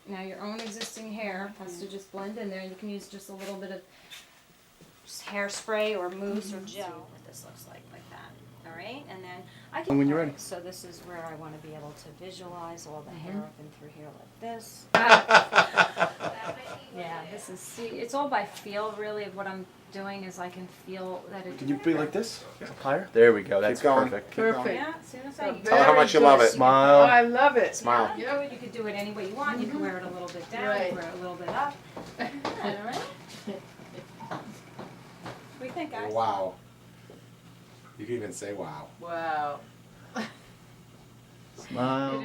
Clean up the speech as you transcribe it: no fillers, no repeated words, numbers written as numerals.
Now your own existing hair has to just blend in there. You can use just a little bit of just hairspray or mousse or gel. What this looks like that. All right, and then I can. When you're ready. So this is where I want to be able to visualize all the hair up and through here like this. Yeah, this is, see, it's all by feel really of what I'm doing is I can feel that it. Can you be like this? Higher? There we go. That's going. perfect. Perfect. Yeah, as soon as I Tell her how much you love it. Oh, Smile. I love it. Smile. Yeah, you could do it any way you want. You can wear it a little bit down, Right. you can wear it a little bit up. All right. What do you think, guys? Wow. You can even say wow. Wow. Smile.